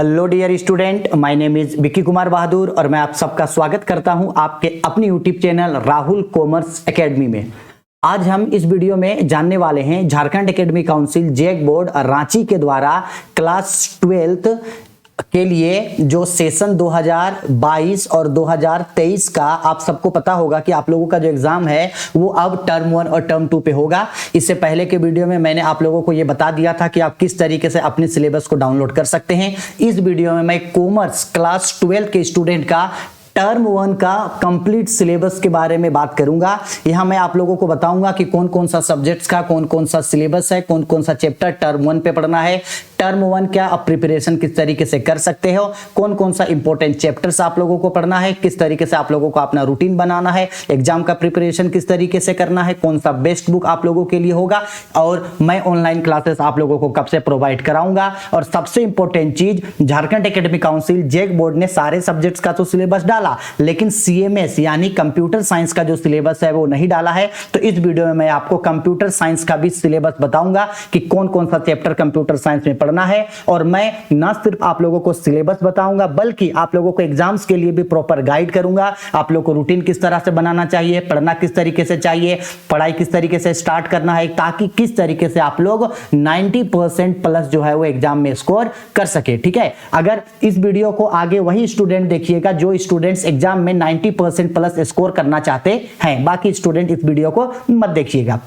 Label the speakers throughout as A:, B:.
A: Hello dear student, my name is Vicky Kumar Bahadur और मैं आप सबका स्वागत करता हूं आपके अपनी YouTube channel Rahul commerce academy में। आज हम इस वीडियो में जानने वाले हैं Jharkhand academy council JAC board Ranchi के द्वारा क्लास 12th के लिए जो सेशन 2022 और 2023 का आप सबको पता होगा कि आप लोगों का जो एग्जाम है वो अब टर्म 1 और टर्म 2 पे होगा। इससे पहले के वीडियो में मैंने आप लोगों को ये बता दिया था कि आप किस तरीके से अपने सिलेबस को डाउनलोड कर सकते हैं। इस वीडियो में मैं कॉमर्स क्लास 12 के स्टूडेंट का टर्म 1 का कंप्लीट सिलेबस के बारे में बात करूंगा। यहां मैं आप लोगों को बताऊंगा कि कौन कौन सा सब्जेक्ट्स का कौन कौन सा सिलेबस है, कौन कौन सा चैप्टर टर्म 1 पे पढ़ना है, टर्म 1 क्या आप प्रिपरेशन किस तरीके से कर सकते हो, कौन कौन सा इंपॉर्टेंट चैप्टर्स आप लोगों को पढ़ना है, किस तरीके से आप लोगों को अपना रूटीन बनाना है, एग्जाम का प्रिपरेशन किस तरीके से करना है, कौन सा बेस्ट बुक आप लोगों के लिए होगा और मैं ऑनलाइन क्लासेस आप लोगों को कब से प्रोवाइड कराऊंगा। और सबसे इंपॉर्टेंट चीज, Jharkhand academy council JAC board ने सारे सब्जेक्ट्स का तो सिलेबस डाला, लेकिन CMS यानी कंप्यूटर साइंस का जो सिलेबस है वो नहीं डाला है। तो इस वीडियो में मैं आपको कंप्यूटर साइंस का भी सिलेबस बताऊंगा कि कौन कौन सा चैप्टर कंप्यूटर साइंस में पढ़ना है। और मैं ना सिर्फ आप लोगों को सिलेबस बताऊंगा बल्कि आप लोगों को एग्जाम्स के लिए भी प्रॉपर गाइड करूंगा। आप लोगों को रूटीन किस तरह से बनाना चाहिए, पढ़ना किस तरीके से चाहिए, पढ़ाई किस तरीके से स्टार्ट करना है, ताकि किस तरीके से आप लोग 90% प्लस जो है वो एग्जाम में स्कोर कर सके। ठीक है, अगर इस वीडियो को आगे वही स्टूडेंट देखिएगा जो स्टूडेंट्स एग्जाम में 90% प्लस स्कोर करना चाहते हैं, बाकी स्टूडेंट इस वीडियो को मत देखिएगा।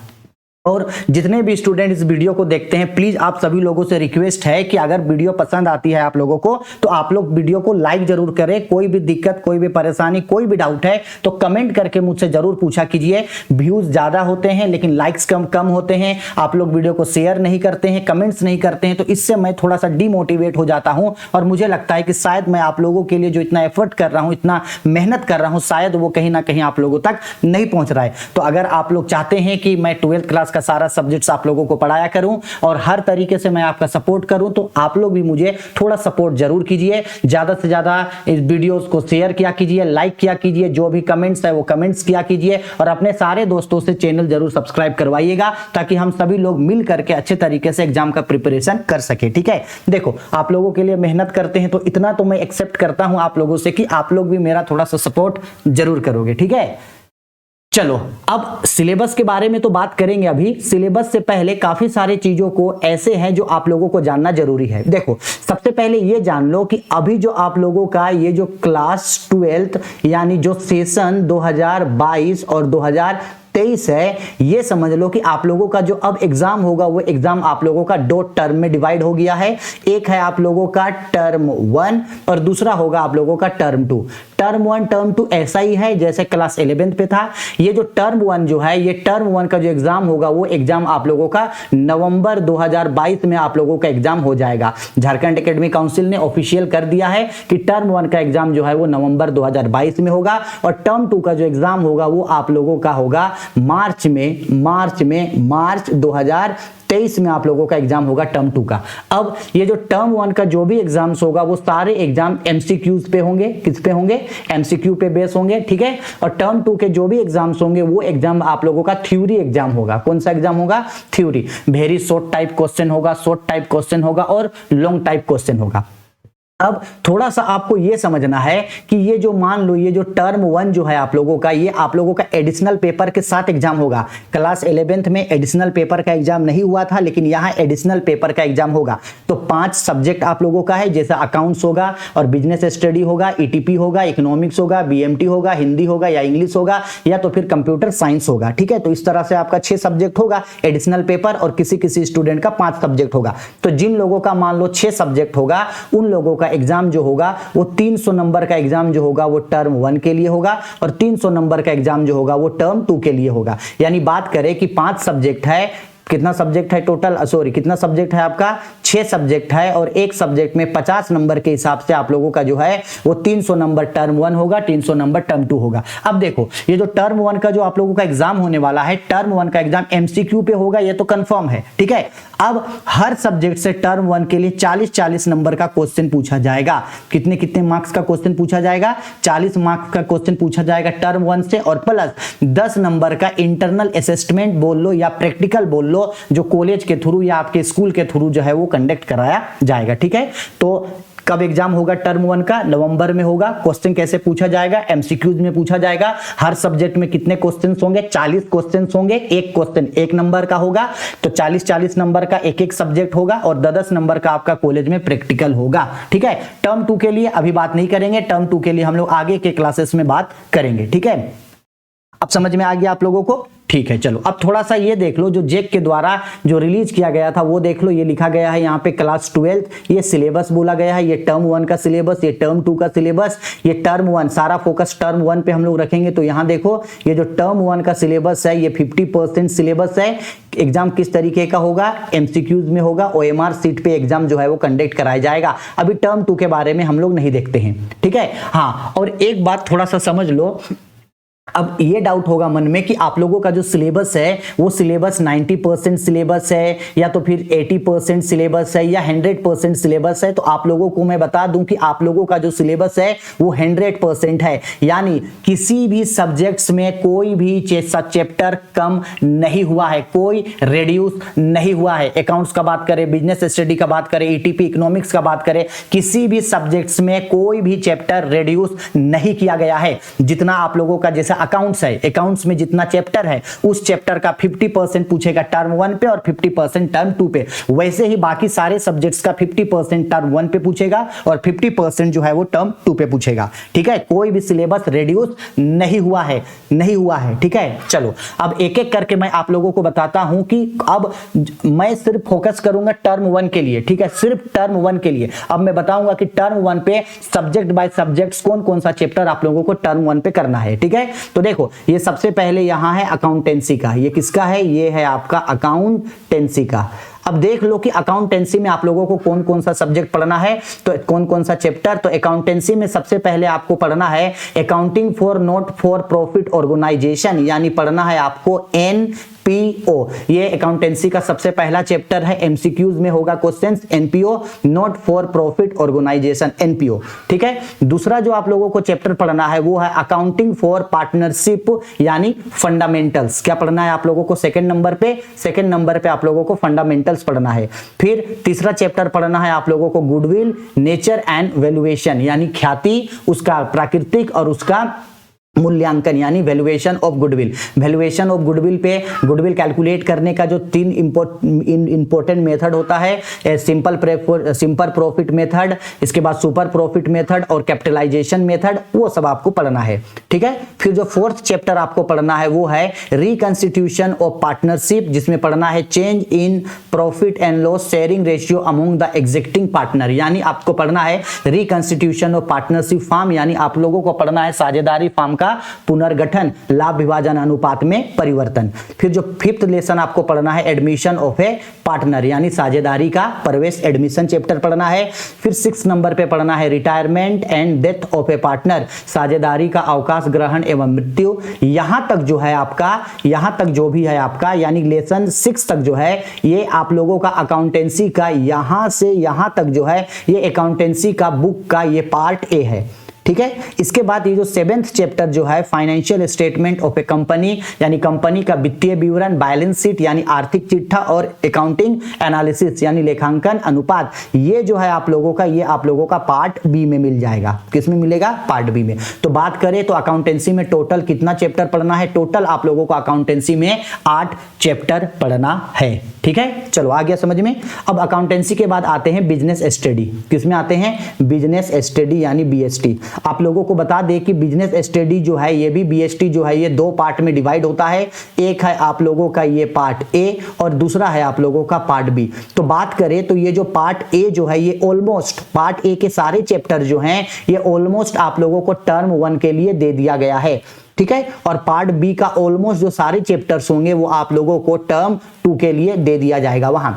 A: और जितने भी स्टूडेंट इस वीडियो को देखते हैं, प्लीज आप सभी लोगों से रिक्वेस्ट है कि अगर वीडियो पसंद आती है आप लोगों को तो आप लोग वीडियो को लाइक जरूर करें। कोई भी दिक्कत, कोई भी परेशानी, कोई भी डाउट है तो कमेंट करके मुझसे जरूर पूछा कीजिए। व्यूज ज्यादा होते हैं लेकिन लाइक्स कम होते हैं। आप लोग वीडियो को शेयर नहीं करते हैं, कमेंट्स नहीं करते हैं, तो इससे मैं थोड़ा सा डिमोटिवेट हो जाता हूं और मुझे लगता है कि शायद मैं आप लोगों के लिए जो इतना एफर्ट कर रहा हूं, इतना मेहनत कर रहा हूं, शायद वो कहीं ना कहीं आप लोगों तक नहीं पहुंच रहा है। तो अगर आप लोग चाहते हैं कि मैं 12th क्लास का सारा सब्जेक्ट्स आप लोगों को पढ़ाया करूं और हर तरीके से मैं आपका सपोर्ट करूं, तो आप लोग भी मुझे थोड़ा सपोर्ट जरूर कीजिए। ज्यादा से ज्यादा इस वीडियोस को शेयर किया कीजिए, लाइक किया कीजिए, जो भी कमेंट्स है वो कमेंट्स किया कीजिए और अपने सारे दोस्तों से चैनल जरूर सब्सक्राइब करवाइएगा ताकि हम सभी लोग मिल करके अच्छे तरीके से एग्जाम का प्रिपरेशन कर सके। ठीक है, देखो आप लोगों के लिए मेहनत करते हैं तो इतना तो मैं एक्सेप्ट करता हूं आप लोगों से कि आप लोग भी मेरा थोड़ा सा सपोर्ट जरूर करोगे। ठीक है, चलो अब सिलेबस के बारे में तो बात करेंगे। अभी सिलेबस से पहले काफी सारी चीजों को ऐसे हैं जो आप लोगों को जानना जरूरी है। देखो, सबसे पहले ये जान लो कि अभी जो आप लोगों का ये जो क्लास 12th यानी जो सेशन 2022 और 2023 है, ये समझ लो कि आप लोगों का जो अब एग्जाम होगा वो एग्जाम आप लोगों का 2 टर्म में डिवाइड हो गया है। एक है आप लोगों का टर्म 1 और दूसरा होगा आप लोगों का टर्म 2। टर्म 1 टर्म 2 ऐसा ही है जैसे क्लास 11th पे था। ये जो टर्म 1 जो है, ये टर्म 1 का जो एग्जाम होगा वो एग्जाम आप लोगों का नवंबर 2022 में आप लोगों का एग्जाम हो जाएगा। झारखंड एकेडमी काउंसिल ने ऑफिशियल कर दिया है कि टर्म 1 का एग्जाम जो है वो नवंबर 2022 में होगा और टर्म 2 का जो एग्जाम होगा वो आप लोगों का होगा मार्च 2023 में आप लोगों का एग्जाम होगा टर्म 2 का। अब ये जो टर्म 1 का जो भी एग्जाम्स होगा वो सारे एग्जाम MCQs पे होंगे। किस पे होंगे? MCQ पे बेस होंगे। ठीक है, और टर्म 2 के जो भी एग्जाम्स होंगे वो एग्जाम आप लोगों का थ्योरी एग्जाम होगा। कौन सा एग्जाम होगा? Theory. Very short type question होगा, शॉर्ट टाइप क्वेश्चन होगा और लॉन्ग टाइप क्वेश्चन होगा। अब थोड़ा सा आपको ये समझना है कि ये जो मान लो ये जो टर्म 1 जो है आप लोगों का, ये आप लोगों का एडिशनल पेपर के साथ एग्जाम होगा। क्लास 11th में एडिशनल पेपर का एग्जाम नहीं हुआ था, लेकिन यहाँ एडिशनल पेपर का एग्जाम होगा। तो 5 सब्जेक्ट आप लोगों का है, जैसे अकाउंट्स होगा और बिजनेस स्टडी होगा, ETP होगा, इकोनॉमिक्स होगा, BMT होगा, हिंदी होगा या इंग्लिश होगा या तो फिर कंप्यूटर साइंस होगा। ठीक है, तो इस तरह से आपका 6 सब्जेक्ट होगा एडिशनल पेपर और किसी स्टूडेंट का 5 सब्जेक्ट होगा। तो जिन लोगों का मान लो 6 सब्जेक्ट होगा उन लोगों का एग्जाम जो होगा वो 300 नंबर का एग्जाम जो होगा वो टर्म 1 के लिए होगा और 300 नंबर का एग्जाम जो होगा वो टर्म 2 के लिए होगा। यानी बात करें कि 5 सब्जेक्ट है, कितना सब्जेक्ट है टोटल, कितना सब्जेक्ट है आपका? 6 सब्जेक्ट है और एक सब्जेक्ट में 50 नंबर के हिसाब से आप लोगों का जो है वो 300 नंबर टर्म 1 होगा, 300 नंबर टर्म 2 होगा। अब देखो, ये जो टर्म 1 का जो आप लोगों का एग्जाम होने वाला है, टर्म 1 का एग्जाम MCQ पे होगा, ये तो कंफर्म है। ठीक है, अब हर सब्जेक्ट से टर्म 1 के लिए 40-40 नंबर का क्वेश्चन पूछा जाएगा। कितने मार्क्स का क्वेश्चन पूछा जाएगा? 40 मार्क्स का क्वेश्चन पूछा जाएगा टर्म 1 से और प्लस 10 नंबर का इंटरनल असेसमेंट बोल लो या प्रैक्टिकल बोल लो, जो कॉलेज के थ्रू या आपके स्कूल के थ्रू जो है वो कंडक्ट कराया जाएगा। ठीक है, तो कब एग्जाम होगा टर्म 1 का? नवंबर में होगा। क्वेश्चन कैसे पूछा जाएगा? एमसीक्यूज में पूछा जाएगा। हर सब्जेक्ट में कितने क्वेश्चंस होंगे? 40 क्वेश्चंस होंगे। एक क्वेश्चन 1 नंबर का होगा, तो 40 नंबर का एक एक सब्जेक्ट होगा और 10 नंबर का आपका कॉलेज में प्रैक्टिकल होगा। ठीक है, टर्म 2 के लिए अभी बात नहीं करेंगे, टर्म 2 के लिए हम लोग आगे के क्लासेस में बात करेंगे। ठीक है, अब समझ में आ गया आप लोगों को? ठीक है, चलो अब थोड़ा सा ये देख लो, जो जेक के द्वारा जो रिलीज किया गया था वो देख लो। ये लिखा गया है यहाँ पे क्लास 12, ये सिलेबस बोला गया है, ये टर्म 1 का सिलेबस, ये टर्म 2 का सिलेबस, ये टर्म 1, सारा फोकस टर्म 1 पे हम लोग रखेंगे। तो यहाँ देखो, ये जो टर्म 1 का सिलेबस है ये 50% सिलेबस है। एग्जाम किस तरीके का होगा? एमसीक्यूज में होगा, ओएमआर सीट पे एग्जाम जो है वो कंडक्ट कराया जाएगा। अभी टर्म 2 के बारे में हम लोग नहीं देखते हैं। ठीक है, हाँ, और एक बात थोड़ा सा समझ लो। अब ये डाउट होगा मन में कि आप लोगों का जो सिलेबस है वो सिलेबस 90% सिलेबस है या तो फिर 80% सिलेबस है या 100% सिलेबस है। तो आप लोगों को मैं बता दूं कि आप लोगों का जो सिलेबस है वो 100% है, यानी किसी भी सब्जेक्ट्स में कोई भी चैप्टर कम नहीं हुआ है, कोई रिड्यूस नहीं हुआ है। अकाउंट्स का बात करें, बिजनेस स्टडी का बात करें, ईटीपी इकोनॉमिक्स का बात करें, किसी भी सब्जेक्ट्स में कोई भी चैप्टर रिड्यूस नहीं किया गया है। जितना आप लोगों का जैसे अकाउंट्स है, अकाउंट्स में जितना चैप्टर है उस चैप्टर का 50% पूछेगा टर्म 1 पे और 50% टर्म 2 पे, वैसे ही बाकी सारे सब्जेक्ट्स का 50% टर्म 1 पे पूछेगा और 50% जो है वो टर्म 2 पे पूछेगा। ठीक है, कोई भी सिलेबस रिड्यूस नहीं हुआ है, नहीं हुआ है। ठीक है, चलो अब एक एक करके मैं आप लोगों को बताता हूं कि अब मैं सिर्फ फोकस करूंगा टर्म 1 के लिए। ठीक है, सिर्फ टर्म 1 के लिए। अब मैं बताऊंगा कि टर्म 1 पे सब्जेक्ट बाय सब्जेक्ट्स कौन कौन सा चैप्टर आप लोगों को टर्म 1 पे करना है। ठीक है, तो देखो ये सबसे पहले यहां है अकाउंटेंसी का। ये किसका है? ये है आपका अकाउंटेंसी का। अब देख लो कि अकाउंटेंसी में आप लोगों को कौन कौन सा सब्जेक्ट पढ़ना है, तो कौन कौन सा चैप्टर। तो अकाउंटेंसी में सबसे पहले आपको पढ़ना है accounting for not for profit organisation, यानी पढ़ना है आपको एनपीओ। ये अकाउंटेंसी का सबसे पहला चैप्टर है। एमसीक्यूज में होगा questions NPO, not for profit organisation, NPO. ठीक है, दूसरा जो आप लोगों को चैप्टर पढ़ना है वो है अकाउंटिंग फॉर पार्टनरशिप, यानी फंडामेंटल्स। क्या पढ़ना है आप लोगों को? सेकंड नंबर पे, सेकंड नंबर पे आप लोगों को फंडामेंटल्स पढ़ना है। फिर तीसरा चैप्टर पढ़ना है आप लोगों को गुडविल, नेचर एंड वैल्यूएशन, यानी ख्याति, उसका प्राकृतिक और उसका मूल्यांकन, यानी valuation of goodwill. Valuation of goodwill पे गुडविल कैलकुलेट करने का जो 3 इंपॉर्टेंट मेथड होता है, सिंपल प्रॉफिट मेथड, इसके बाद सुपर प्रॉफिट मेथड और कैपिटलाइजेशन मेथड, वो सब आपको पढ़ना है। ठीक है, फिर जो फोर्थ चैप्टर आपको पढ़ना है वो है रिकंस्टिट्यूशन ऑफ पार्टनरशिप, जिसमें पढ़ना है change in profit and loss sharing ratio among the existing partner, यानी आपको पढ़ना है रिकंस्टिट्यूशन ऑफ पार्टनरशिप फॉर्म, यानी आप लोगों को पढ़ना है साझेदारी फॉर्म का पुनर्गठन, लाभ विभाजन अनुपात में परिवर्तन। फिर जो फिफ्थ लेसन आपको पढ़ना है एडमिशन ऑफ ए पार्टनर, यानी साझेदारी का प्रवेश, एडमिशन चैप्टर पढ़ना है। फिर 6 नंबर पे पढ़ना है retirement and death of A partner, साझेदारी का अवकाश ग्रहण एवं मृत्यु। यहां तक जो है आपका, यहां तक जो भी है आपका, यानी लेसन 6 तक जो है ये आप लोगों का अकाउंटेंसी का, यहां से यहां तक जो है ये अकाउंटेंसी का बुक का ये पार्ट ए है। ठीक है, इसके बाद ये जो 7th चैप्टर जो है financial statement of A company, यानी कंपनी का वित्तीय विवरण, बैलेंस शीट यानी आर्थिक चिट्ठा और अकाउंटिंग एनालिसिस यानी लेखांकन अनुपात, ये जो है आप लोगों का, ये आप लोगों का पार्ट बी में मिल जाएगा। किस में मिलेगा? पार्ट बी में। तो बात करें तो अकाउंटेंसी में टोटल कितना चैप्टर पढ़ना है? टोटल आप लोगों को अकाउंटेंसी में 8 चैप्टर पढ़ना है। ठीक है, चलो आ गया समझ में। अब अकाउंटेंसी के बाद आते हैं बिजनेस स्टडी। किसमें आते हैं? बिजनेस स्टडी यानी बीएसटी। आप लोगों को बता दें कि बिजनेस स्टडी जो है ये भी बीएसटी जो है ये 2 पार्ट में डिवाइड होता है। एक है आप लोगों का ये पार्ट ए और दूसरा है आप लोगों का पार्ट बी। तो बात करें तो ये जो पार्ट ए जो है ये ऑलमोस्ट, पार्ट ए के सारे चैप्टर जो हैं ये ऑलमोस्ट आप लोगों को टर्म 1 के लिए दे दिया गया है। ठीक है, और पार्ट बी का ऑलमोस्ट जो सारे चैप्टर्स होंगे वो आप लोगों को टर्म 2 के लिए दे दिया जाएगा वहां।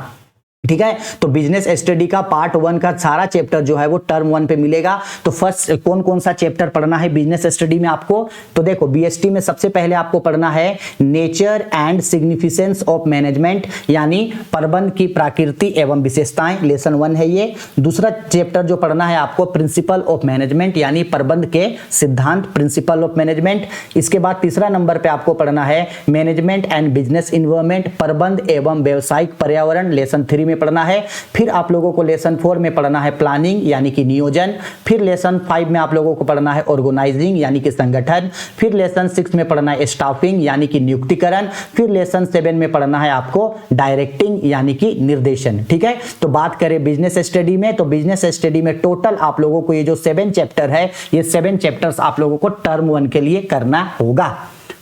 A: ठीक है, तो बिजनेस स्टडी का पार्ट 1 का सारा चैप्टर जो है वो टर्म 1 पे मिलेगा। तो फर्स्ट कौन कौन सा चैप्टर पढ़ना है बिजनेस स्टडी में आपको? तो देखो बीएसटी में सबसे पहले आपको पढ़ना है nature and significance of management, यानी प्रबंध की प्रकृति एवं विशेषताएं, लेसन 1 है ये। दूसरा चैप्टर जो पढ़ना है आपको प्रिंसिपल ऑफ मैनेजमेंट, यानी प्रबंध के सिद्धांत, प्रिंसिपल ऑफ मैनेजमेंट। इसके बाद तीसरा नंबर पे आपको पढ़ना है मैनेजमेंट एंड बिजनेस इन्वायरमेंट, प्रबंध एवं व्यवसायिक पर्यावरण, लेसन 3 में में पढ़ना है। फिर आप लोगों को लेसन 4 में पढ़ना है प्लानिंग यानी कि नियोजन। फिर लेसन 5 में आप लोगों को पढ़ना है ऑर्गेनाइजिंग यानी कि संगठन। फिर लेसन 6 में पढ़ना है स्टाफिंग यानी कि नियुक्तिकरण। फिर लेसन 7 में पढ़ना है आपको डायरेक्टिंग यानी कि निर्देशन। ठीक है, तो बात करें बिजनेस स्टडी में, तो बिजनेस स्टडी में टोटल आप लोगों को ये जो 7 चैप्टर है, ये 7 चैप्टर्स आप लोगों को टर्म 1 के लिए करना होगा।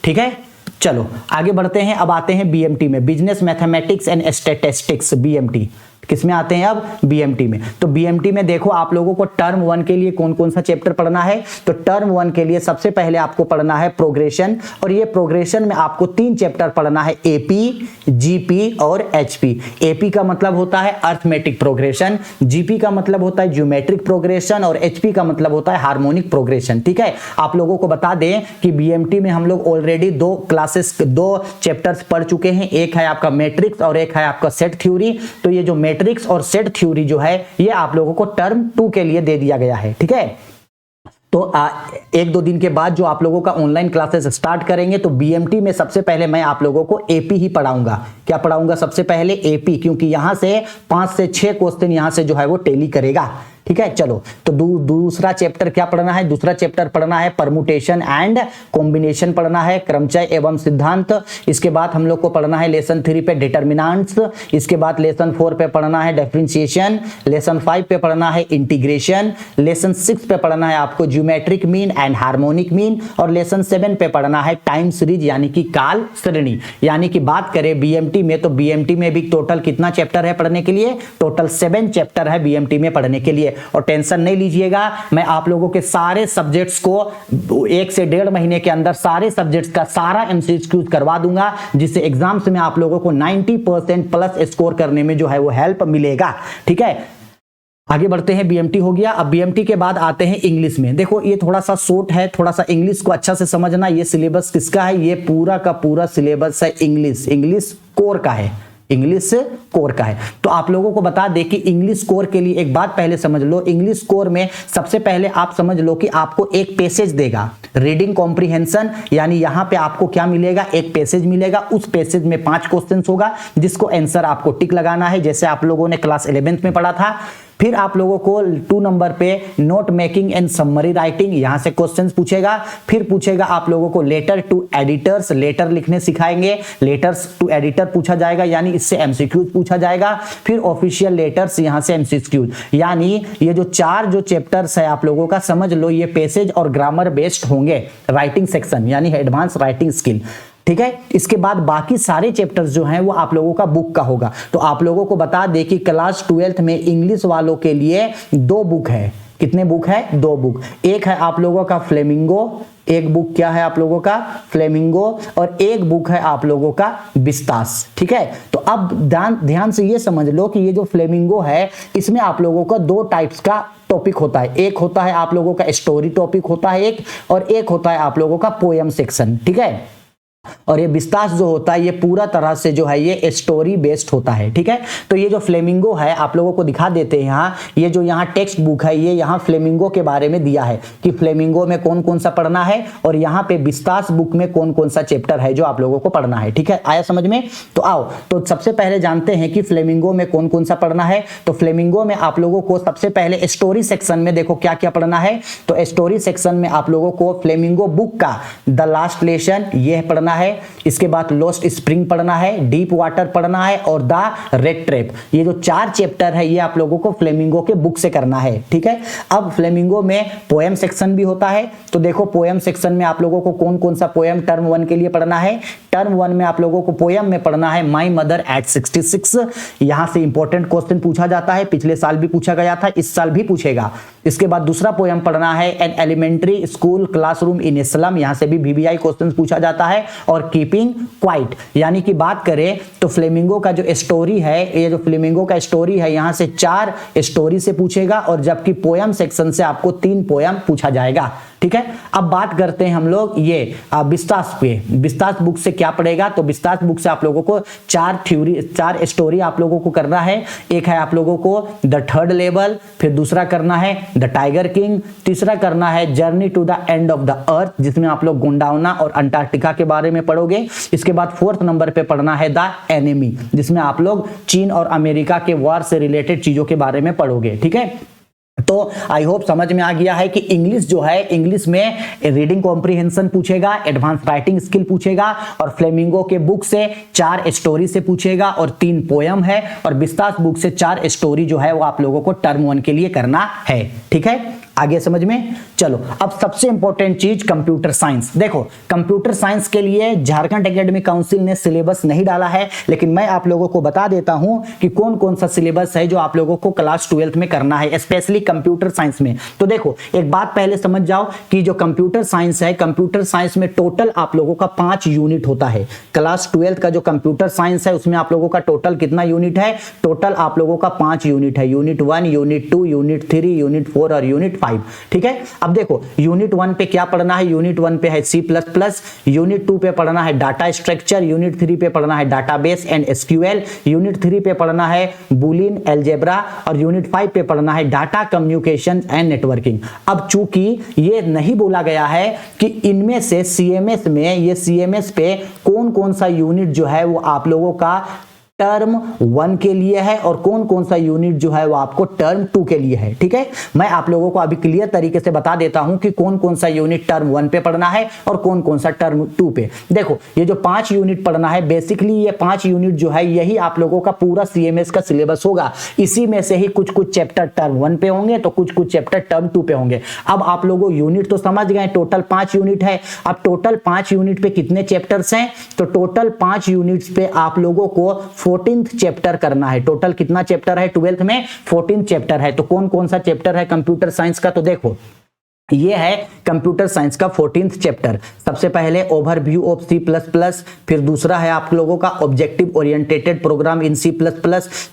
A: ठीक है, चलो आगे बढ़ते हैं। अब आते हैं बीएमटी में, business mathematics and statistics. BMT किस में आते हैं? अब बीएमटी में। तो बीएमटी में देखो आप लोगों को टर्म 1 के लिए कौन कौन सा चैप्टर पढ़ना है। तो टर्म 1 के लिए सबसे पहले आपको पढ़ना है प्रोग्रेशन, और ये प्रोग्रेशन में आपको 3 चैप्टर पढ़ना है, एपी, जीपी और एचपी। एपी का मतलब होता है अर्थमेटिक प्रोग्रेशन, जीपी का मतलब होता है ज्योमेट्रिक प्रोग्रेशन और एचपी का मतलब होता है हार्मोनिक प्रोग्रेशन। ठीक है, आप लोगों को बता दें कि बीएमटी में हम लोग ऑलरेडी 2 चैप्टर्स पढ़ चुके हैं। एक है आपका मैट्रिक्स और एक है आपका सेट थ्योरी। तो ये जो मैट्रिक्स और सेट थ्योरी जो है ये आप लोगों को टर्म 2 के लिए दे दिया गया है। ठीक है, तो 1-2 दिन के बाद जो आप लोगों का ऑनलाइन क्लासेस स्टार्ट करेंगे, तो बीएमटी में सबसे पहले मैं आप लोगों को एपी ही पढ़ाऊंगा। क्या पढ़ाऊंगा? सबसे पहले एपी, क्योंकि यहां से 5 से 6 क्वेश्चन यहां से जो है वो टेली करेगा। ठीक है, चलो तो दूसरा चैप्टर क्या पढ़ना है? दूसरा चैप्टर पढ़ना है परमुटेशन एंड कॉम्बिनेशन पढ़ना है, क्रमचय एवं सिद्धांत। इसके बाद हम लोग को पढ़ना है लेसन 3 पे डिटर्मिनेंट्स। इसके बाद लेसन 4 पे पढ़ना है डिफरेंशिएशन। लेसन 5 पे पढ़ना है इंटीग्रेशन। लेसन 6 पे पढ़ना है आपको geometric mean and harmonic mean. और लेसन 7 पे पढ़ना है टाइम सीरीज यानी कि काल श्रेणी। यानी कि बात करें बीएमटी में, तो बीएमटी में भी टोटल कितना चैप्टर है पढ़ने के लिए? टोटल 7 चैप्टर है बीएमटी में पढ़ने के लिए। और टेंशन नहीं लीजिएगा, मैं आप लोगों के सारे सब्जेक्ट्स को 1 से 1.5 महीने के अंदर सारे सब्जेक्ट्स का सारा एमसीक्यूज करवा दूंगा, जिससे एग्जाम्स में आप लोगों को 90% प्लस स्कोर करने में जो है वो हेल्प मिलेगा। ठीक है, आगे बढ़ते हैं। बीएमटी हो गया। अब बीएमटी के बाद आते हैं इंग्लिश में। देखो ये थोड़ा सा शॉर्ट है, थोड़ा सा इंग्लिश को अच्छा से समझना। ये सिलेबस किसका है? ये पूरा का पूरा सिलेबस है इंग्लिश कोर का है, इंग्लिश कोर का है। तो आप लोगों को बता दें कि इंग्लिश कोर के लिए एक बात पहले समझ लो। इंग्लिश कोर में सबसे पहले आप समझ लो कि आपको एक पैसेज देगा, रीडिंग कॉम्प्रिहेंशन, यानी यहां पे आपको क्या मिलेगा? एक पैसेज मिलेगा। उस पैसेज में 5 क्वेश्चंस होगा, जिसको आंसर आपको टिक लगाना है, जैसे आप लोगों ने क्लास 11th में पढ़ा था। फिर आप लोगों को 2 नंबर पे note making and summary writing, यहां से क्वेश्चंस पूछेगा। फिर पूछेगा आप लोगों को लेटर टू एडिटर्स, लेटर लिखने सिखाएंगे, लेटर्स टू एडिटर पूछा जाएगा, यानी इससे एमसीक्यूज पूछा जाएगा। फिर ऑफिशियल लेटर्स, यहां से एमसीक्यूज। यानी ये जो 4 जो चैप्टर्स है आप लोगों का, समझ लो ये पैसेज और ग्रामर बेस्ड होंगे। राइटिंग सेक्शन यानी एडवांस राइटिंग स्किल। ठीक है, इसके बाद बाकी सारे चैप्टर्स जो हैं वो आप लोगों का बुक का होगा। तो आप लोगों को बता दें कि क्लास 12th में इंग्लिश वालों के लिए 2 बुक है। कितने बुक है? 2 बुक। एक है आप लोगों का फ्लेमिंगो, एक बुक क्या है आप लोगों का? फ्लेमिंगो, और एक बुक है आप लोगों का विस्तास। ठीक है, तो अब ध्यान से ये समझ लो कि ये जो फ्लेमिंगो है, इसमें आप लोगों का 2 टाइप्स का टॉपिक होता है। एक होता है आप लोगों का स्टोरी टॉपिक होता है एक, और एक होता है आप लोगों का पोएम सेक्शन। ठीक है, और ये विस्तास जो होता है ये पूरा तरह से जो है ये स्टोरी बेस्ड होता है। ठीक है, तो ये जो फ्लेमिंगो है आप लोगों को दिखा देते हैं यहाँ। ये जो यहाँ टेक्स्ट बुक है, ये यहाँ फ्लेमिंगो के बारे में दिया है कि फ्लेमिंगो में कौन कौन सा पढ़ना है, और यहाँ पे विस्तास बुक में कौन कौन सा चैप्टर है जो आप लोगों को पढ़ना है। ठीक है, आया समझ में? तो आओ, तो सबसे पहले जानते हैं कि फ्लेमिंगो में कौन कौन सा पढ़ना है। तो फ्लेमिंगो में आप लोगों को सबसे पहले स्टोरी सेक्शन में देखो क्या क्या पढ़ना है। तो स्टोरी सेक्शन में आप लोगों को फ्लेमिंगो बुक का द लास्ट लेसन ये पढ़ना है। इसके बाद लॉस्ट स्प्रिंग पढ़ना है, डीप वाटर पढ़ना है, और द रेड ट्रैप। ये जो 4 चैप्टर है ये आप लोगों को फ्लेमिंगो के बुक से करना है। ठीक है, अब फ्लेमिंगो में पोएम सेक्शन भी होता है। तो देखो पोएम सेक्शन में आप लोगों को कौन कौन सा पोएम टर्म 1 के लिए पढ़ना है। टर्म 1 में आप लोगों को पोएम में पढ़ना है माई मदर एट 66। यहां से इंपॉर्टेंट क्वेश्चन पूछा जाता है, पिछले साल भी पूछा गया था, इस साल भी पूछेगा। इसके बाद दूसरा पोएम पढ़ना है an elementary school classroom in a slum, यहां से भी वीवीआई क्वेश्चन पूछा जाता है। और कीपिंग क्वाइट, यानी कि बात करें तो फ्लेमिंगो का जो स्टोरी है, ये जो फ्लेमिंगो का स्टोरी है यहां से 4 स्टोरी से पूछेगा, और जबकि पोएम सेक्शन से आपको 3 पोएम पूछा जाएगा। ठीक है। अब बात करते हैं हम लोग ये विस्तास पे। विस्तास बुक से क्या पढ़ेगा, तो विस्तास बुक से आप लोगों को 4 स्टोरी आप लोगों को करना है। एक है आप लोगों को द थर्ड लेवल, फिर दूसरा करना है द टाइगर किंग, तीसरा करना है journey to the end of the earth, जिसमें आप लोग गोंडावना और अंटार्कटिका के बारे में पढ़ोगे। इसके बाद 4th नंबर पे पढ़ना है द एनिमी, जिसमें आप लोग चीन और अमेरिका के वॉर से रिलेटेड चीजों के बारे में पढ़ोगे, ठीक है। तो आई होप समझ में आ गया है कि इंग्लिश जो है, इंग्लिश में रीडिंग कॉम्प्रिहेंशन पूछेगा, एडवांस राइटिंग स्किल पूछेगा, और फ्लेमिंगो के बुक से 4 स्टोरी से पूछेगा और 3 पोयम है, और विस्तास बुक से 4 स्टोरी जो है वो आप लोगों को टर्म 1 के लिए करना है, ठीक है। आगे समझ में चलो। अब सबसे इंपॉर्टेंट चीज कंप्यूटर साइंस। देखो कंप्यूटर साइंस के लिए झारखंड एकेडमिक काउंसिल ने सिलेबस नहीं डाला है, लेकिन मैं आप लोगों को बता देता हूं कि कौन कौन सा सिलेबस है जो आप लोगों को क्लास 12th में करना है, स्पेशली कंप्यूटर साइंस में। तो देखो एक बात पहले समझ जाओ कि जो कंप्यूटर साइंस है, कंप्यूटर साइंस में टोटल आप लोगों का 5 यूनिट होता है। क्लास 12th का जो कंप्यूटर साइंस है उसमें आप लोगों का टोटल कितना यूनिट है, टोटल आप लोगों का 5 यूनिट है। यूनिट 1, यूनिट 2, यूनिट 3, यूनिट 4 और यूनिट 5, ठीक है। अब देखो यूनिट 1 पे क्या पढ़ना है, यूनिट 1 पे है C++, यूनिट 2 पे पढ़ना है डाटा स्ट्रक्चर, यूनिट 3 पे पढ़ना है डाटाबेस एंड SQL, यूनिट 3 पे पढ़ना है बूलियन अलजेब्रा, और यूनिट 5 पे पढ़ना है डाटा कम्युनिकेशन एंड नेटवर्किंग। अब चूंकि ये नहीं बोला गया है कि इनमें से CMS में, ये CMS पे कौन कौन सा यूनिट जो है वो आप लोगों का टर्म 1 के लिए है और कौन कौन सा यूनिट जो है वो आपको टर्म 2 के लिए है, ठीक है। मैं आप लोगों को अभी क्लियर तरीके से बता देता हूं कि कौन कौन सा यूनिट टर्म 1 पे पढ़ना है और कौन कौन सा टर्म 2 पे। देखो ये जो 5 यूनिट पढ़ना है, बेसिकली ये 5 यूनिट जो है यही आप लोगों का पूरा CMS का सिलेबस होगा। इसी में से ही कुछ कुछ चैप्टर टर्म 1 पे होंगे तो कुछ कुछ चैप्टर टर्म 2 पे होंगे। अब आप लोगों यूनिट तो समझ गए, टोटल 5 यूनिट है। अब टोटल 5 यूनिट पे कितने चैप्टर्स हैं, तो टोटल 5 यूनिट्स पे आप लोगों को 14th चैप्टर करना है। टोटल कितना चैप्टर है 12th में, 14 चैप्टर है। तो कौन कौन सा चैप्टर है कंप्यूटर साइंस का, तो देखो ये है कंप्यूटर साइंस का 14th चैप्टर। सबसे पहले ओवरव्यू ऑफ C++, फिर दूसरा है आप लोगों का ऑब्जेक्टिव ओरिएंटेड प्रोग्राम इन C++,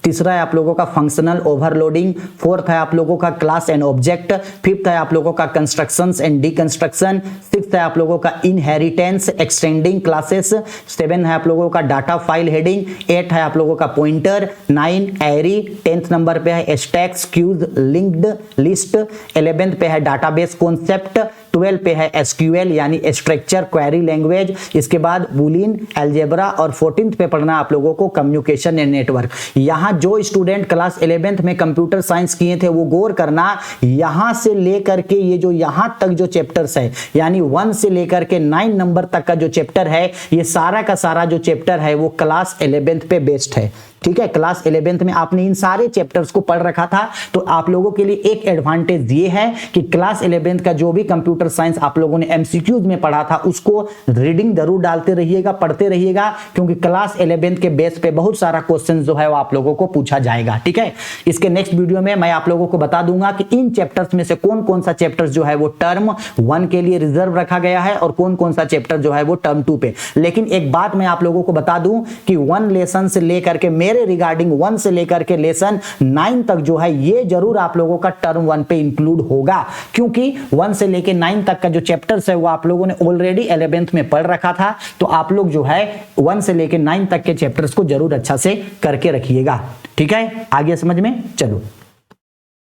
A: तीसरा है आप लोगों का फंक्शनल ओवरलोडिंग, 4th है आप लोगों का क्लास एंड ऑब्जेक्ट, 5th है आप लोगों का कंस्ट्रक्शंस एंड डीकंस्ट्रक्शन, 6th है आप लोगों का इनहेरिटेंस एक्सटेंडिंग क्लासेस, 7 है आप लोगों का डाटा फाइल हेडिंग, 8 है आप लोगों का पॉइंटर, 9 एरी, 10th नंबर पे है stacks cues linked list, 11th पे है डाटाबेस कॉन्सेप्ट, 12 पे है SQL यानी स्ट्रक्चर क्वेरी लैंग्वेज, इसके बाद बूलियन अलजेब्रा, और 14th पे पढ़ना आप लोगों को कम्युनिकेशन एंड नेटवर्क। यहां जो स्टूडेंट क्लास 11th में कंप्यूटर साइंस किए थे वो गौर करना, यहां से लेकर के ये जो यहां तक जो चैप्टर्स है यानी 1 से लेकर के 9 नंबर तक का जो चैप्टर है, ये सारा का सारा जो चैप्टर है वो क्लास 11th पे बेस्ड है, ठीक है। क्लास 11th में आपने इन सारे चैप्टर्स को पढ़ रखा था, तो आप लोगों के लिए एक एडवांटेज ये है कि क्लास 11th का जो भी कंप्यूटर साइंस आप लोगों ने MCQs में पढ़ा था उसको रीडिंग जरूर डालते रहिएगा, पढ़ते रहिएगा, क्योंकि क्लास 11th के बेस पे बहुत सारा क्वेश्चन जो है वो आप लोगों को पूछा जाएगा, ठीक है। इसके नेक्स्ट वीडियो में मैं आप लोगों को बता दूंगा कि इन चैप्टर्स में से कौन कौन सा चैप्टर जो है वो टर्म 1 के लिए रिजर्व रखा गया है और कौन कौन सा चैप्टर जो है वो टर्म 2 पे। लेकिन एक बात मैं आप लोगों को बता दूं कि 1 लेसन से लेकर के रिगार्डिंग 1 से लेकर के लेसन 9 तक जो है ये जरूर आप लोगों का टर्म 1 पे इंक्लूड होगा, क्योंकि 1 से लेकर 9 तक का जो चैप्टर्स है वो आप लोगों ने ऑलरेडी 11th में पढ़ रखा था। तो आप लोग जो है 1 से लेकर 9 तक के चैप्टर्स को जरूर अच्छा से करके रखिएगा, ठीक है। आगे समझ में चलो।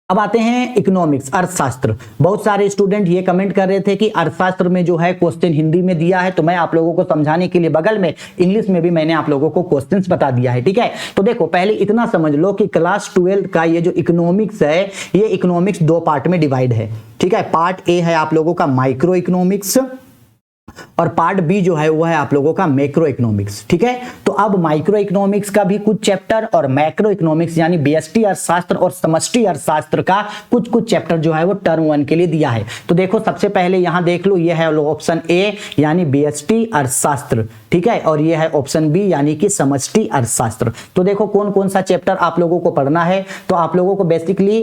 A: अब आते हैं इकोनॉमिक्स, अर्थशास्त्र। बहुत सारे स्टूडेंट ये कमेंट कर रहे थे कि अर्थशास्त्र में जो है क्वेश्चन हिंदी में दिया है, तो मैं आप लोगों को समझाने के लिए बगल में इंग्लिश में भी मैंने आप लोगों को क्वेश्चंस बता दिया है, ठीक है। तो देखो पहले इतना समझ लो कि क्लास 12 का ये जो इकोनॉमिक्स है, ये इकोनॉमिक्स 2 पार्ट में डिवाइड है, ठीक है। पार्ट ए है आप लोगों का माइक्रो इकोनॉमिक्स और पार्ट बी जो है वो है आप लोगों का मैक्रो इकोनॉमिक्स, ठीक है। तो अब माइक्रो इकोनॉमिक्स का भी कुछ चैप्टर और मैक्रो इकोनॉमिक्स यानी व्यष्टि अर्थशास्त्र और समष्टि अर्थशास्त्र का कुछ कुछ चैप्टर जो है वो टर्म 1 के लिए दिया है। तो देखो सबसे पहले यहां देख लो, ये है ऑप्शन ए यानी व्यष्टि अर्थशास्त्र, ठीक है, और ये है ऑप्शन बी यानी कि समष्टि अर्थशास्त्र। तो देखो कौन कौन सा चैप्टर आप लोगों को पढ़ना है, तो आप लोगों को बेसिकली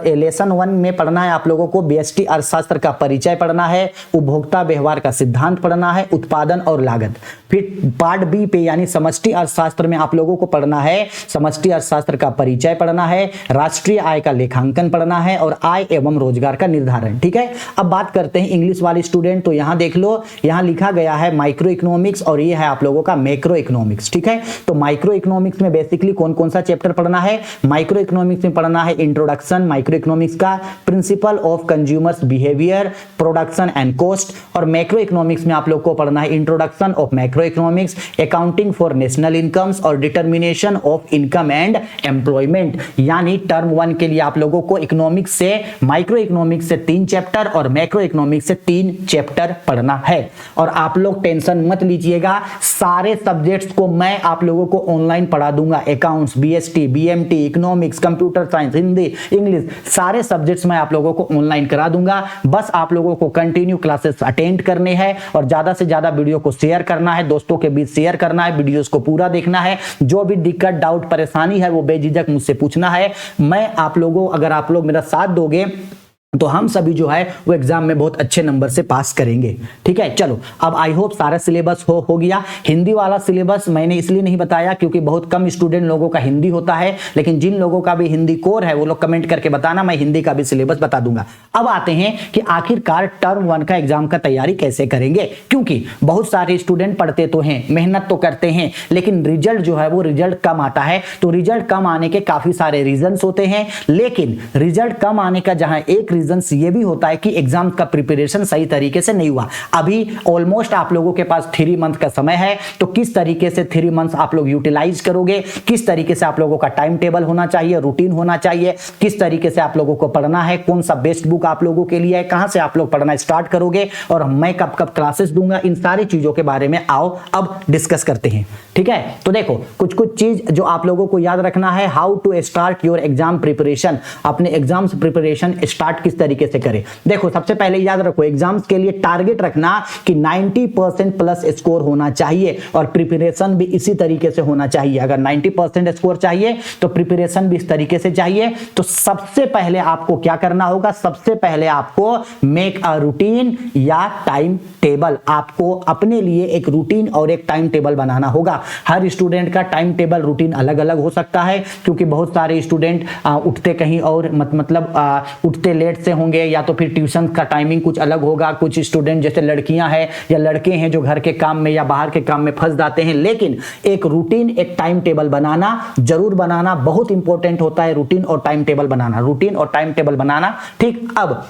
A: लेसन 1 में पढ़ना है आप लोगों को व्यष्टि अर्थशास्त्र का परिचय पढ़ना है, उपभोक्ता व्यवहार का सिद्धांत सिद्धांत पढ़ना है, उत्पादन और लागत। फिर पार्ट बी पे यानी समष्टि अर्थशास्त्र में आप लोगों को पढ़ना है समष्टि अर्थशास्त्र का परिचय पढ़ना है, राष्ट्रीय आय का लेखांकन पढ़ना है और आय एवं रोजगार का निर्धारण। ठीक है, अब बात करते हैं इंग्लिश वाले स्टूडेंट, तो यहां देख लो, यहां लिखा गया है माइक्रो इकोनॉमिक्स और ये है आप लोगों का मैक्रो इकोनॉमिक्स। ठीक है, तो माइक्रो इकोनॉमिक्स में बेसिकली कौन कौन सा चैप्टर पढ़ना है? माइक्रो इकोनॉमिक्स में पढ़ना है इंट्रोडक्शन माइक्रो इकोनॉमिक्स का, principle of consumers behaviour, production and cost. और मैक्रो इकोनॉमिक्स में आप लोग को पढ़ना है introduction of macro economics, accounting for national incomes और determination of income and employment. यानी टर्म 1 के लिए आप लोगों को इकोनॉमिक्स से माइक्रो इकोनॉमिक्स से 3 चैप्टर और मैक्रो इकोनॉमिक्स से 3 चैप्टर पढ़ना है। और आप लोग टेंशन मत लीजिएगा, सारे सब्जेक्ट्स को मैं आप लोगों को ऑनलाइन पढ़ा दूंगा। Accounts, BST, BMT, economics, computer science, Hindi, English, सारे सब्जेक्ट्स मैं आप लोगों को ऑनलाइन करा दूंगा। बस आप लोगों को कंटिन्यू क्लासेस अटेंड करने हैं और ज्यादा से ज्यादा वीडियो को शेयर करना है, दोस्तों के बीच शेयर करना है, वीडियोस को पूरा देखना है। जो भी दिक्कत, डाउट, परेशानी है वो बेझिझक मुझसे पूछना है। मैं आप लोगों, अगर आप लोग मेरा साथ दोगे तो हम सभी जो है वो एग्जाम में बहुत अच्छे नंबर से पास करेंगे। ठीक है, चलो अब आई होप सारा सिलेबस हो गया। हिंदी वाला सिलेबस मैंने इसलिए नहीं बताया क्योंकि बहुत कम स्टूडेंट लोगों का हिंदी होता है, लेकिन जिन लोगों का भी हिंदी कोर है वो लोग कमेंट करके बताना, मैं हिंदी का भी सिलेबस बता दूंगा। अब आते हैं कि आखिरकार टर्म 1 का एग्जाम का तैयारी कैसे करेंगे, क्योंकि बहुत सारे स्टूडेंट पढ़ते तो हैं, मेहनत तो करते हैं, लेकिन रिजल्ट जो है वो रिजल्ट कम आता है। तो रिजल्ट कम आने के काफी सारे रीजन होते हैं, लेकिन रिजल्ट कम आने का जहां एक ये भी होता है कि एग्जाम का प्रिपरेशन सही तरीके से नहीं हुआ। अभी ऑलमोस्ट आप लोगों के पास 3 मंथ का समय है, तो किस तरीके से 3 मंथ आप लोग यूटिलाइज करोगे, किस तरीके से आप लोगों का टाइम टेबल होना चाहिए, रूटीन होना चाहिए, किस तरीके से आप लोगों को पढ़ना है, कौन सा बेस्ट बुक आप लोगों के लिए है, कहां से आप लोग पढ़ना स्टार्ट करोगे और मैं कब कब क्लासेस दूंगा, इन सारी चीजों के बारे में आओ अब डिस्कस करते हैं। ठीक है, तो देखो कुछ चीज जो आप लोगों को याद रखना है, how to start your exam preparation. अपने एग्जाम्स प्रिपरेशन स्टार्ट किस तरीके से करें? देखो सबसे पहले याद रखो, एग्जाम्स के लिए टारगेट रखना कि 90% प्लस स्कोर होना चाहिए और प्रिपरेशन भी इसी तरीके से होना चाहिए। अगर 90% स्कोर चाहिए तो प्रिपरेशन भी इस तरीके से चाहिए। तो सबसे पहले आपको क्या करना होगा? सबसे पहले आपको मेक अ रूटीन या टाइम टेबल, आपको अपने लिए एक रूटीन और एक टाइम टेबल बनाना होगा। हर स्टूडेंट का टाइम टेबल रूटीन अलग अलग हो सकता है, क्योंकि बहुत सारे स्टूडेंट उठते कहीं और मतलब उठते लेट से होंगे, या तो फिर ट्यूशन का टाइमिंग कुछ अलग होगा। कुछ स्टूडेंट जैसे लड़कियां हैं या लड़के हैं जो घर के काम में या बाहर के काम में फंस जाते हैं। लेकिन एक रूटीन, एक टाइम टेबल बनाना जरूर बनाना बहुत इंपॉर्टेंट होता है। रूटीन और टाइम टेबल बनाना, रूटीन और टाइम टेबल बनाना। ठीक, अब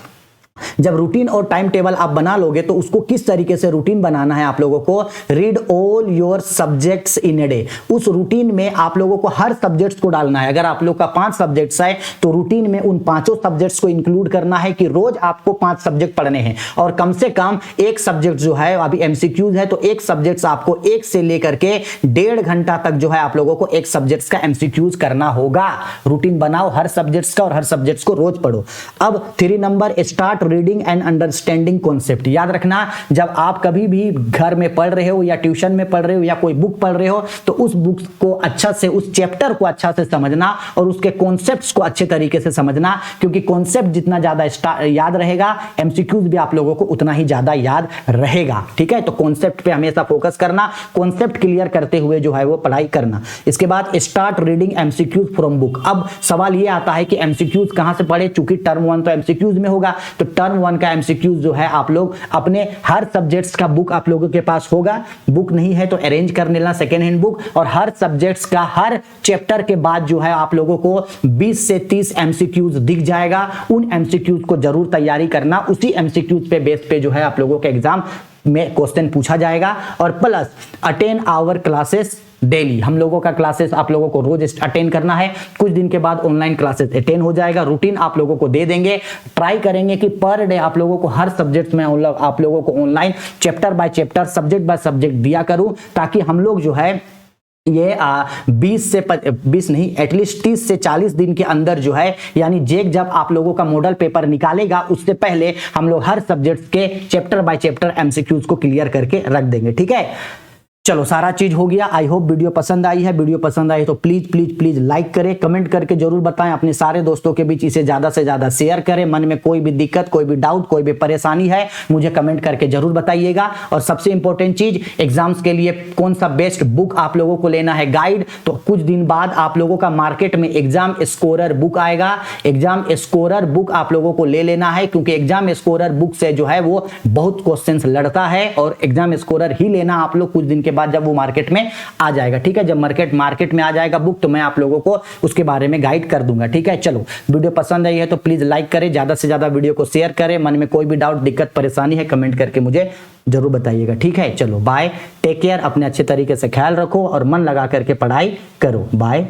A: जब रूटीन और टाइम टेबल आप बना लोगे तो उसको किस तरीके से रूटीन बनाना है? आप लोगों को read all your subjects in a day. उस रूटीन में आप लोगों को हर सब्जेक्ट्स को डालना है। अगर आप लोग का 5 सब्जेक्ट्स है तो रूटीन में उन 5 सब्जेक्ट्स को इंक्लूड करना है कि रोज आपको 5 सब्जेक्ट पढ़ने हैं और कम से कम एक सब्जेक्ट जो है, अभी एमसीक्यूज है तो एक सब्जेक्ट आपको 1 से लेकर के 1.5 घंटा तक जो है आप लोगों को एक सब्जेक्ट का एमसीक्यूज करना होगा। रूटीन बनाओ हर सब्जेक्ट्स का और हर सब्जेक्ट्स को रोज पढ़ो। अब 3 number, start reading and understanding concept. याद रखना, जब आप कभी भी घर में पढ़ रहे हो या ट्यूशन में पढ़ रहे हो या कोई बुक पढ़ रहे हो तो उस बुक को अच्छा से, उस चैप्टर को अच्छा से समझना और उसके कॉन्सेप्ट्स को अच्छे तरीके से समझना, क्योंकि कॉन्सेप्ट जितना ज्यादा याद रहेगा एमसीक्यूज भी आप लोगों को उतना ही ज्यादा याद रहेगा। ठीक है, तो कॉन्सेप्ट पे हमेशा फोकस करना, कॉन्सेप्ट क्लियर करते हुए जो है वो पढ़ाई करना। इसके बाद start reading MCQs from book. अब सवाल ये आता है कि एमसीक्यूज कहां से पढ़े, चूंकि टर्म 1 तो एमसीक्यूज में होगा, तो टर्म 1 का एमसीक्यूज जो है आप लोग अपने हर सब्जेक्ट्स का बुक आप लोगों के पास होगा। बुक नहीं है तो अरेंज कर लेना सेकेंड हैंड बुक, और हर सब्जेक्ट्स का हर चैप्टर के बाद जो है आप लोगों को 20 से 30 एमसीक्यूज दिख जाएगा। उन एमसीक्यूज को जरूर तैयारी करना, उसी एमसीक्यूज पे बेस पे जो है आप लोगों के एग्जाम में क्वेश्चन पूछा जाएगा। और plus attend our classes daily, हम लोगों का क्लासेस आप लोगों को रोज अटेंड करना है। कुछ दिन के बाद ऑनलाइन क्लासेस अटेंड हो जाएगा, रूटीन आप लोगों को दे देंगे। ट्राई करेंगे कि पर डे आप लोगों को हर सब्जेक्ट में आप लोगों को online chapter by chapter, subject by subject दिया करूं, ताकि हम लोग जो है ये 20 नहीं, एटलीस्ट 30 से 40 दिन के अंदर जो है, यानी जेक जब आप लोगों का मॉडल पेपर निकालेगा उससे पहले हम लोग हर सब्जेक्ट के चैप्टर बाय चैप्टर एमसीक्यूज को क्लियर करके रख देंगे। ठीक है, चलो सारा चीज हो गया। आई होप वीडियो पसंद आई है। वीडियो पसंद आई तो प्लीज प्लीज प्लीज लाइक करें, कमेंट करके जरूर बताएं, अपने सारे दोस्तों के बीच इसे ज्यादा से ज्यादा शेयर करें। मन में कोई भी दिक्कत, कोई भी डाउट, कोई भी परेशानी है, मुझे कमेंट करके जरूर बताइएगा। और सबसे इंपॉर्टेंट चीज, एग्जाम्स के लिए कौन सा बेस्ट बुक आप लोगों को लेना है गाइड, तो कुछ दिन बाद आप लोगों का मार्केट में एग्जाम स्कोरर बुक आएगा। एग्जाम स्कोरर बुक आप लोगों को ले लेना है, क्योंकि एग्जाम स्कोरर बुक से जो है वो बहुत क्वेश्चंस लड़ता है, और एग्जाम स्कोरर ही लेना आप लोग कुछ दिन के बाद जब वो मार्केट में आ जाएगा। ठीक है, जब मार्केट में आ जाएगा बुक तो मैं आप लोगों को उसके बारे में गाइड कर दूंगा। ठीक है, चलो वीडियो पसंद आई है तो प्लीज लाइक करें, ज्यादा से ज्यादा वीडियो को शेयर करें। मन में कोई भी डाउट, दिक्कत, परेशानी है, कमेंट करके मुझे जरूर बताइएगा। ठीक है, चलो बाय, टेक केयर, अपने अच्छे तरीके से ख्याल रखो और मन लगा करके पढ़ाई करो। बाय।